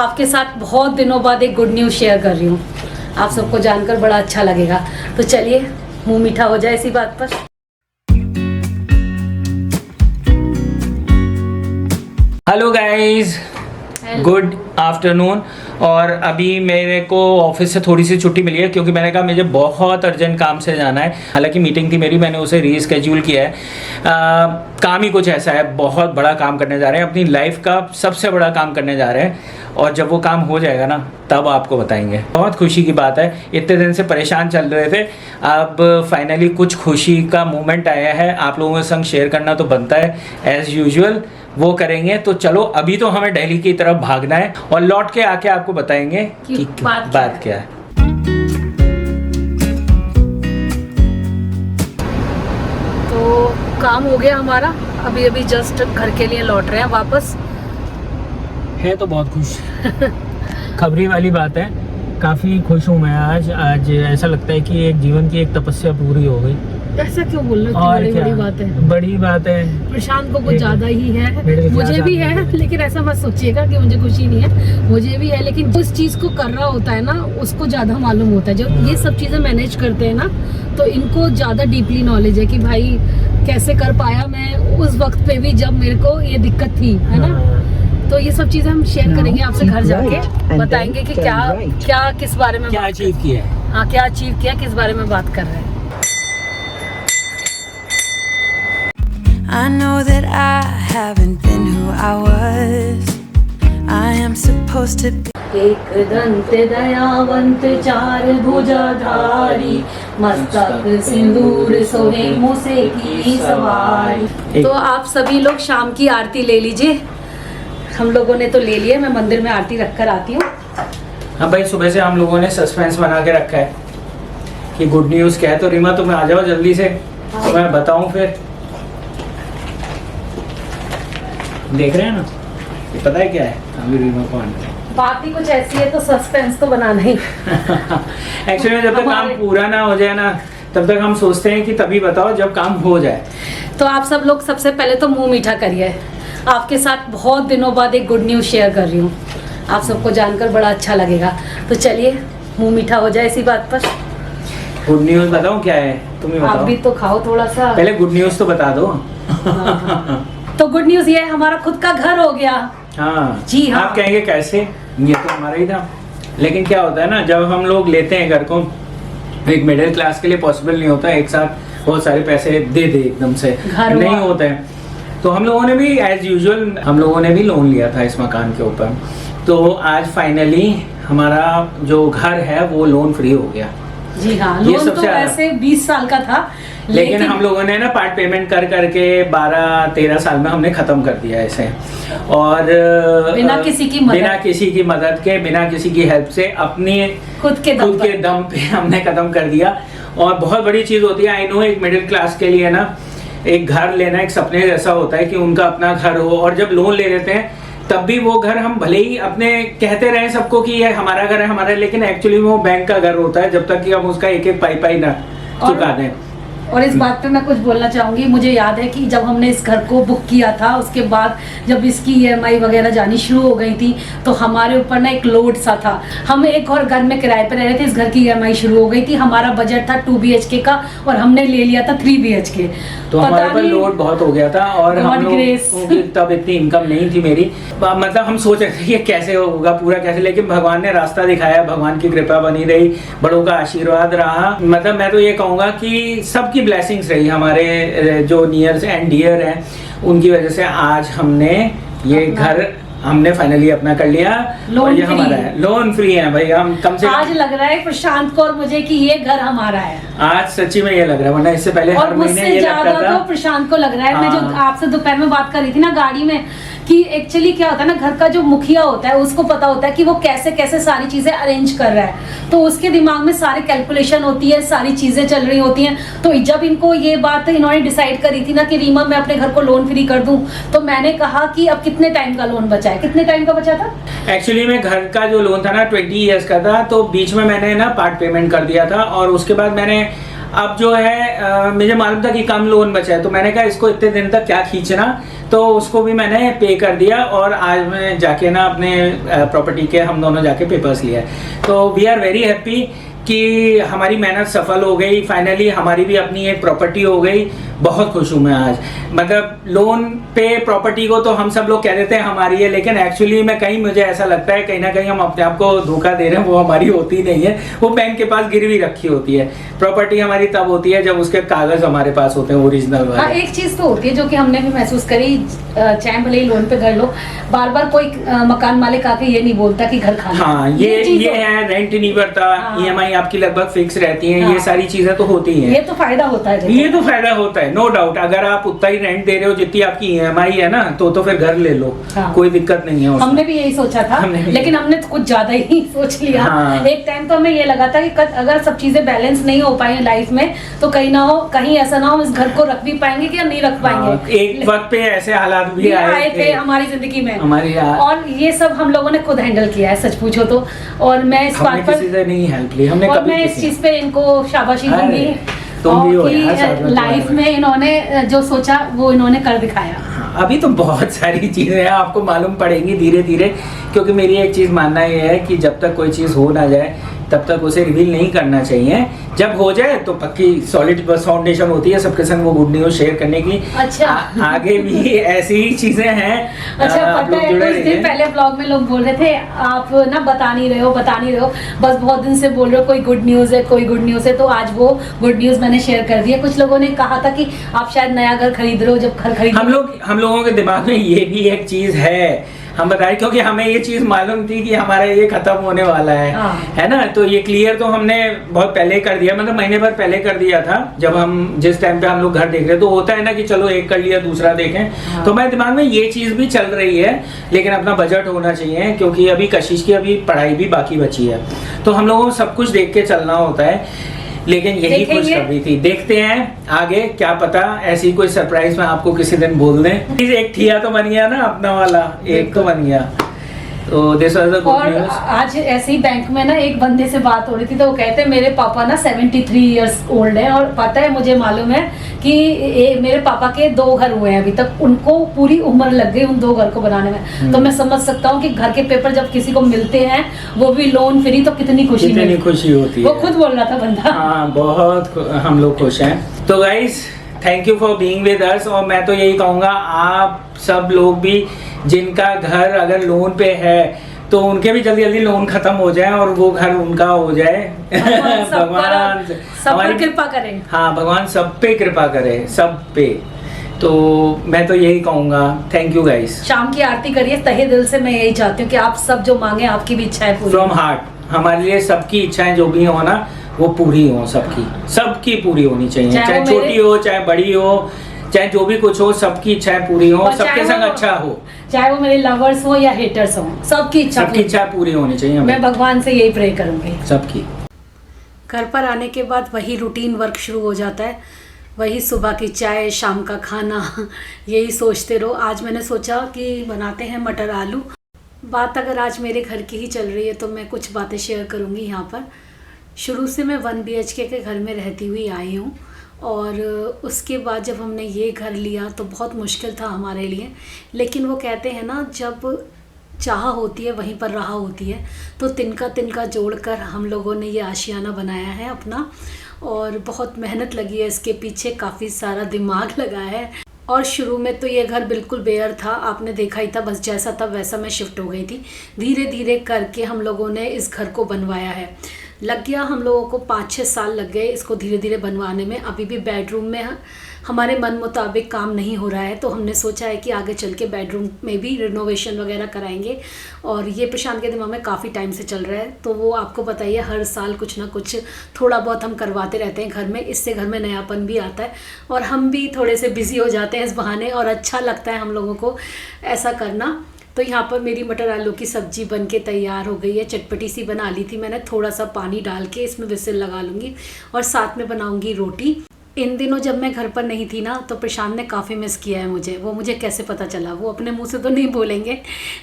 आपके साथ बहुत दिनों बाद एक गुड न्यूज़ शेयर कर रही हूँ। आप सबको जानकर बड़ा अच्छा लगेगा। तो चलिए मुंह मीठा हो जाए इसी बात पर। Hello guys, good afternoon. और अभी मेरे को ऑफिस से थोड़ी सी छुट्टी मिली है क्योंकि मैंने कहा मुझे बहुत अर्जेंट काम से जाना है। हालांकि मीटिंग थी मेरी, मैंने उसे रीस्केड्यूल किया है। काम ही कुछ ऐसा है, बहुत बड़ा काम करने जा रहे हैं, अपनी लाइफ का सबसे बड़ा काम करने जा रहे हैं। और जब वो काम हो जाएगा ना तब आपको बताएंगे। बहुत खुशी की बात है, इतने दिन से परेशान चल रहे थे, अब फाइनली कुछ खुशी का मोमेंट आया है। आप लोगों के संग शेयर करना तो बनता है, एज यूजुअल वो करेंगे। तो चलो अभी तो हमें दिल्ली की तरफ भागना है और लौट के आके आपको बताएंगे कि बात क्या है। तो काम हो गया हमारा, अभी अभी जस्ट घर के लिए लौट रहे हैं वापस। है तो बहुत खुश खबरी वाली बात है, काफ़ी खुश हूँ मैं आज ऐसा लगता है कि एक जीवन की एक तपस्या पूरी हो गई। ऐसा क्यों बोल रहे हो? बड़ी बात है, बड़ी बात है। प्रशांत को कुछ ज्यादा ही है, मुझे भी है, लेकिन ऐसा मत सोचिएगा कि मुझे खुशी नहीं है, मुझे भी है। लेकिन उस चीज को कर रहा होता है ना, उसको ज्यादा मालूम होता है। जब ये सब चीजें मैनेज करते हैं ना, तो इनको ज्यादा डीपली नॉलेज है कि भाई कैसे कर पाया मैं उस वक्त पे भी जब मेरे को ये दिक्कत थी, है ना। तो ये सब चीजें हम शेयर करेंगे आपसे घर जाके, बताएंगे कि क्या किस बारे में क्या अचीव किया है। हाँ, क्या अचीव किया, किस बारे में बात कर रहे हैं। I know that I haven't been who I was. I am supposed to be. एक दंत दयावंत चार भुजाधारी, मस्तक सिंदूर सोहे मूसे की सवारी। तो आप सभी लोग शाम की आरती ले लीजिए। हम लोगों ने तो ले लिया, मैं मंदिर में आरती रख कर आती हूँ। हाँ भाई, सुबह से हम लोगों ने सस्पेंस बना के रखा है कि गुड न्यूज़ क्या है। तो रीमा तुम आ जाओ जल्दी से, तो मैं बताऊँ फिर। देख रहे हैं ना, ये पता है क्या है, अभी रीमा को आने बात ही कुछ ऐसी है, तो सस्पेंस तो बनाना ही। एक्चुअली में जब तक काम पूरा ना हो जाए ना, तब तक हम सोचते हैं कि तभी बताओ जब काम हो जाए। तो आप सब लोग सबसे पहले तो मुंह मीठा करिए। आपके साथ बहुत दिनों बाद एक गुड न्यूज़ शेयर कर रही हूँ। आप सबको जानकर बड़ा अच्छा लगेगा। तो चलिए मुंह मीठा हो जाए इसी बात पर। गुड न्यूज़ बताओ क्या है, तुम ही बताओ। आप भी तो खाओ थोड़ा सा, पहले गुड न्यूज़ तो बता दो। तो गुड न्यूज़ ये है, हमारा खुद का घर हो गया। हाँ जी हाँ। आप कहेंगे कैसे, ये तो हमारा ही था। लेकिन क्या होता है ना, जब हम लोग लेते हैं घर को, एक मिडिल क्लास के लिए पॉसिबल नहीं होता एक साथ बहुत सारे पैसे दे एकदम से, नहीं होता है। तो हम लोगों ने भी एज यूजुअल हम लोगों ने भी लोन लिया था इस मकान के ऊपर। तो आज फाइनली हमारा जो घर है वो लोन फ्री हो गया। जी हाँ, लोन तो वैसे 20 साल का था, लेकिन हम लोगों ने ना पार्ट पेमेंट कर करके 12-13 साल में हमने खत्म कर दिया इसे। और बिना किसी की मदद के, बिना किसी की हेल्प से, अपनी खुद के दम पे हमने खत्म कर दिया। और बहुत बड़ी चीज होती है, आई नो, एक मिडिल क्लास के लिए ना एक घर लेना एक सपने जैसा होता है कि उनका अपना घर हो। और जब लोन ले लेते हैं तब भी वो घर हम भले ही अपने कहते रहे सबको कि ये हमारा घर है हमारा, लेकिन एक्चुअली वो बैंक का घर होता है जब तक कि हम उसका एक एक पाई ना चुका दें। और इस बात पे मैं कुछ बोलना चाहूंगी। मुझे याद है कि जब हमने इस घर को बुक किया था, उसके बाद जब इसकी EMI वगैरह जानी शुरू हो गई थी, तो हमारे ऊपर ना एक लोड सा था। हम एक और घर में किराए पे रह रहे थे, इस घर की EMI शुरू हो गई थी। हमारा बजट था 2 BHK का और हमने ले लिया था 3 BHK। तो हमारे ऊपर लोड बहुत हो गया था और हम लोग तब इतनी इनकम नहीं थी मेरी। मतलब हम सोच रहे थे ये कैसे होगा पूरा कैसे, लेकिन भगवान ने रास्ता दिखाया, भगवान की कृपा बनी रही, बड़ों का आशीर्वाद रहा। मतलब मैं तो ये कहूँगा कि सबकी ब्लेसिंग्स रही, हमारे जो नियर एंड डियर हैं उनकी वजह से आज हमने ये घर हमने फाइनली अपना कर लिया। और ये हमारा है, लोन फ्री है भाई। हम कम से आज लग रहा है प्रशांत को और मुझे कि ये घर हमारा है। आज सच्ची में ये लग रहा है, वरना इससे पहले हर महीने ये लगता था। तो प्रशांत को लग रहा है। मैं जो आपसे दोपहर में बात कर रही थी ना गाड़ी में, कि एक्चुअली क्या होता है ना, घर का जो मुखिया होता है उसको पता होता है कि वो कैसे कैसे सारी चीजें अरेंज कर रहा है। तो उसके दिमाग में सारी कैलकुलेशन होती है, सारी चीजें चल रही होती हैं। तो जब इनको ये बात इन्होंने डिसाइड करी थी ना कि रीमा मैं अपने घर को लोन फ्री कर दूं, तो मैंने कहा कि अब कितने टाइम का लोन बचा है, कितने टाइम का बचा था? एक्चुअली में घर का जो लोन था ना 20 ईयर्स का था, तो बीच में मैंने ना पार्ट पेमेंट कर दिया था और उसके बाद मैंने अब जो है मुझे मालूम था कि कम लोन बचा है, तो मैंने कहा इसको इतने दिन तक क्या खींचना, तो उसको भी मैंने पे कर दिया। और आज मैं जाके ना अपने प्रॉपर्टी के हम दोनों जाके पेपर्स लिया। तो वी आर वेरी हैप्पी कि हमारी मेहनत सफल हो गई, फाइनली हमारी भी अपनी एक प्रॉपर्टी हो गई। बहुत खुश हूँ मैं आज। मतलब लोन पे प्रॉपर्टी को तो हम सब लोग कह देते हैं हमारी है, लेकिन एक्चुअली में कहीं मुझे ऐसा लगता है कहीं ना कहीं हम अपने आप को धोखा दे रहे हैं, वो हमारी होती नहीं है, वो बैंक के पास गिरवी रखी होती है। प्रॉपर्टी हमारी तब होती है जब उसके कागज हमारे पास होते हैं ओरिजिनल वाले। हाँ, एक चीज तो होती है जो कि हमने भी महसूस करी, चाहे भले ही लोन पे घर लो, बार बार कोई मकान मालिक आके ये नहीं बोलता कि घर खाना। हाँ, ये है, रेंट नहीं भरता, EMI आपकी लगभग फिक्स रहती है, ये सारी चीजें तो होती हैं। ये तो फायदा होता है, ये तो फायदा होता है, नो डाउट। अगर आप उतना ही रेंट दे रहे हो जितनी आपकी EMI है ना, तो फिर घर ले लो। हाँ। कोई दिक्कत नहीं है उसमें। हमने भी यही सोचा था, लेकिन हमने तो कुछ ज्यादा ही सोच लिया। हाँ। एक टाइम तो हमें ये लगा था कि अगर सब चीजें बैलेंस नहीं हो पाई लाइफ में, तो कहीं ऐसा ना हो इस घर को रख भी पाएंगे कि नहीं रख पाएंगे। हाँ, एक वक्त पे ऐसे हालात भी आए थे हमारी जिंदगी में, और ये सब हम लोगों ने खुद हैंडल किया है, सच पूछो तो। और मैं इस बात पर किसी से नहीं हेल्प ली हमने, और मैं इस चीज पे इनको शाबाशी दूंगी कि लाइफ में इन्होंने जो सोचा वो इन्होंने कर दिखाया। अभी तो बहुत सारी चीजें हैं, आपको मालूम पड़ेंगी धीरे धीरे, क्योंकि मेरी एक चीज मानना ये है कि जब तक कोई चीज हो ना जाए तब तक उसे रिवील नहीं करना चाहिए। जब हो जाए तो पक्की सॉलिड फाउंडेशन होती है सबके संग वो गुड न्यूज शेयर करने की। अच्छा। आगे भी ऐसी ही चीजें हैं। अच्छा, पता है कुछ दिन पहले ब्लॉग में लोग बोल रहे थे आप ना बता नहीं रहे हो, बस बहुत दिन से बोल रहे हो कोई गुड न्यूज है, कोई गुड न्यूज है। तो आज वो गुड न्यूज मैंने शेयर कर दिया। कुछ लोगों ने कहा था कि आप शायद नया घर खरीद रहे हो, जब घर खरीद हम लोगों के दिमाग में ये भी एक चीज है, हम बताएं, क्योंकि हमें ये चीज मालूम थी कि हमारा ये खत्म होने वाला है ना। तो ये क्लियर तो हमने बहुत पहले कर दिया, मतलब महीने भर पहले कर दिया था। जब हम जिस टाइम पे हम लोग घर देख रहे, तो होता है ना कि चलो एक कर लिया दूसरा देखें। तो मेरे दिमाग में ये चीज भी चल रही है, लेकिन अपना बजट होना चाहिए, क्योंकि अभी कशिश की अभी पढ़ाई भी बाकी बची है। तो हम लोगों को सब कुछ देख के चलना होता है, लेकिन यही खुशखबरी थी। देखते हैं आगे, क्या पता ऐसी कोई सरप्राइज में आपको किसी दिन बोल दें। एक ठिया तो बन गया ना अपना वाला, एक तो बन गया। तो this was the good news. आज ऐसे ही बैंक में ना एक बंदे से बात हो रही थी, तो वो कहते हैं मेरे पापा ना 73 इयर्स ओल्ड है, और पता है मुझे मालूम है कि मेरे पापा के 2 घर हुए हैं अभी तक, उनको पूरी उम्र लग गई उन 2 घर को बनाने में। तो मैं समझ सकता हूँ कि घर के पेपर जब किसी को मिलते हैं, वो भी लोन फ्री, तो कितनी खुशी होती है। वो खुद बोल रहा था बंदा। हाँ, बहुत हम लोग खुश हैं। तो guys, thank you for being with us. और मैं तो यही कहूँगा, आप सब लोग भी जिनका घर अगर लोन पे है, तो उनके भी जल्दी जल्दी लोन खत्म हो जाए और वो घर उनका हो जाए। भगवान सब पर कृपा करे। हाँ, भगवान सब पे कृपा करे, सब पे। तो मैं तो यही कहूँगा, थैंक यू गाइस। शाम की आरती करिए, तहे दिल से मैं यही चाहती हूँ कि आप सब जो मांगे आपकी भी इच्छाएं पूरी। फ्रॉम हार्ट हमारे लिए सबकी इच्छाएं जो भी हो ना, वो पूरी हो, सबकी पूरी होनी चाहिए, चाहे छोटी हो चाहे बड़ी हो, चाहे जो भी कुछ हो, सबकी इच्छाएं पूरी हो, सबके संग अच्छा हो, चाहे वो मेरे लवर्स हो या हेटर्स हो, सबकी इच्छा पूरी होनी चाहिए। मैं भगवान से यही प्रे करूंगी सबकी। घर पर आने के बाद वही रूटीन वर्क शुरू हो जाता है, वही सुबह की चाय, शाम का खाना, यही सोचते रहो। आज मैंने सोचा कि बनाते हैं मटर आलू। बात अगर आज मेरे घर की ही चल रही है, तो मैं कुछ बातें शेयर करूंगी यहाँ पर। शुरू से मैं 1 BHK के घर में रहती हुई आई हूँ, और उसके बाद जब हमने ये घर लिया तो बहुत मुश्किल था हमारे लिए। लेकिन वो कहते हैं ना, जब चाह होती है वहीं पर राह होती है। तो तिनका तिनका जोड़कर हम लोगों ने ये आशियाना बनाया है अपना, और बहुत मेहनत लगी है इसके पीछे, काफ़ी सारा दिमाग लगा है। और शुरू में तो ये घर बिल्कुल बेयर था, आपने देखा ही था, बस जैसा था वैसा मैं शिफ्ट हो गई थी। धीरे धीरे करके हम लोगों ने इस घर को बनवाया है। लग गया हम लोगों को 5-6 साल लग गए इसको धीरे धीरे बनवाने में। अभी भी बेडरूम में हमारे मन मुताबिक काम नहीं हो रहा है, तो हमने सोचा है कि आगे चल के बेडरूम में भी रिनोवेशन वगैरह कराएंगे। और ये प्रशांत के दिमाग में काफ़ी टाइम से चल रहा है, तो वो आपको बताइए हर साल कुछ ना कुछ थोड़ा बहुत हम करवाते रहते हैं घर में। इससे घर में नयापन भी आता है और हम भी थोड़े से बिजी हो जाते हैं इस बहाने, और अच्छा लगता है हम लोगों को ऐसा करना। तो यहाँ पर मेरी मटर आलू की सब्ज़ी बन के तैयार हो गई है। चटपटी सी बना ली थी मैंने, थोड़ा सा पानी डाल के इसमें विसिल लगा लूँगी और साथ में बनाऊँगी रोटी। इन दिनों जब मैं घर पर नहीं थी ना तो प्रशांत ने काफ़ी मिस किया है मुझे। वो मुझे कैसे पता चला, वो अपने मुंह से तो नहीं बोलेंगे,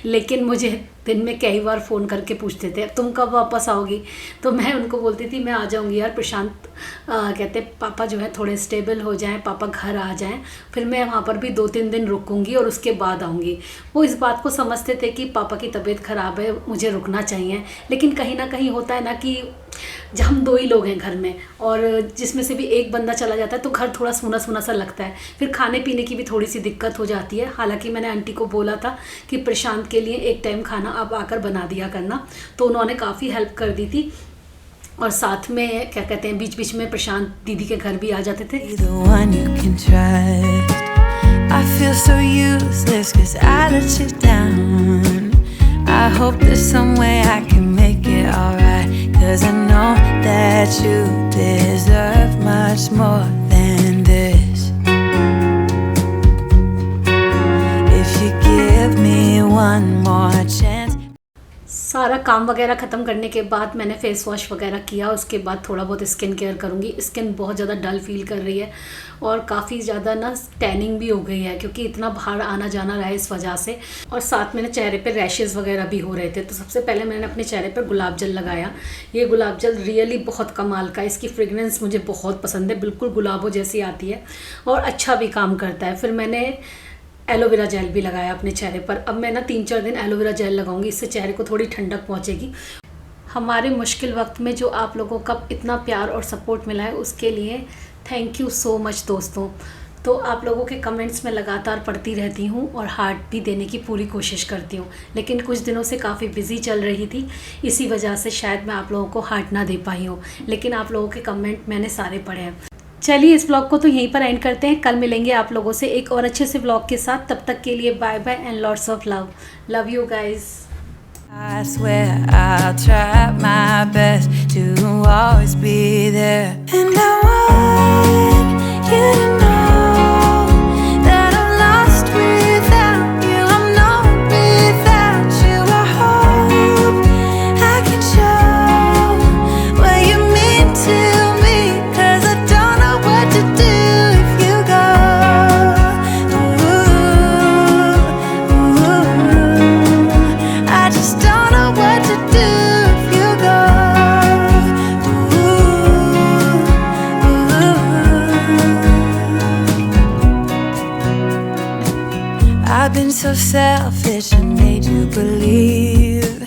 लेकिन मुझे दिन में कई बार फ़ोन करके पूछते थे तुम कब वापस आओगी। तो मैं उनको बोलती थी मैं आ जाऊंगी यार। प्रशांत कहते पापा जो है थोड़े स्टेबल हो जाएं, पापा घर आ जाएं, फिर मैं वहाँ पर भी 2-3 दिन रुकूंगी और उसके बाद आऊँगी। वो इस बात को समझते थे कि पापा की तबीयत ख़राब है, मुझे रुकना चाहिए। लेकिन कहीं ना कहीं होता है ना कि जब हम 2 ही लोग हैं घर में और जिसमें से भी एक बंदा चला जाता है तो घर थोड़ा सूना सूना सा लगता है। फिर खाने पीने की भी थोड़ी सी दिक्कत हो जाती है। हालांकि मैंने आंटी को बोला था कि प्रशांत के लिए एक टाइम खाना आप आकर बना दिया करना, तो उन्होंने काफ़ी हेल्प कर दी थी। और साथ में क्या कहते हैं, बीच बीच में प्रशांत दीदी के घर भी आ जाते थे। Be the one you can trust. I feel so useless 'cause I let you down. I hope there's some way I can make it alright, 'cause I know that you deserve much more than this. If you give me one more chance. सारा काम वगैरह ख़त्म करने के बाद मैंने face wash वगैरह किया। उसके बाद थोड़ा बहुत स्किन केयर करूँगी। स्किन बहुत ज़्यादा डल फील कर रही है और काफ़ी ज़्यादा ना टैनिंग भी हो गई है क्योंकि इतना बाहर आना जाना रहा है इस वजह से। और साथ में चेहरे पे रैशेज़ वगैरह भी हो रहे थे। तो सबसे पहले मैंने अपने चेहरे पर गुलाब जल लगाया। ये गुलाब जल रियली बहुत कमाल का है। इसकी फ्रेगरेंस मुझे बहुत पसंद है, बिल्कुल गुलाबों जैसी आती है और अच्छा भी काम करता है। फिर मैंने एलोवेरा जेल भी लगाया अपने चेहरे पर। अब मैं ना 3-4 दिन एलोवेरा जेल लगाऊंगी, इससे चेहरे को थोड़ी ठंडक पहुंचेगी। हमारे मुश्किल वक्त में जो आप लोगों का इतना प्यार और सपोर्ट मिला है उसके लिए थैंक यू सो मच दोस्तों। तो आप लोगों के कमेंट्स में लगातार पढ़ती रहती हूँ और हार्ट भी देने की पूरी कोशिश करती हूँ, लेकिन कुछ दिनों से काफ़ी बिजी चल रही थी, इसी वजह से शायद मैं आप लोगों को हार्ट ना दे पाई हूँ। लेकिन आप लोगों के कमेंट मैंने सारे पढ़े हैं। चलिए इस व्लॉग को तो यहीं पर एंड करते हैं। कल मिलेंगे आप लोगों से एक और अच्छे से व्लॉग के साथ। तब तक के लिए bye bye and lots of love. Love you guys. I swear I'll try my best to always be there. And I want you to know that I'm lost without you. I'm not without you. I hope I can show what you mean to me, 'cause I don't know what to do if you go. I just don't know what to do if you go. I've been so selfish and made you believe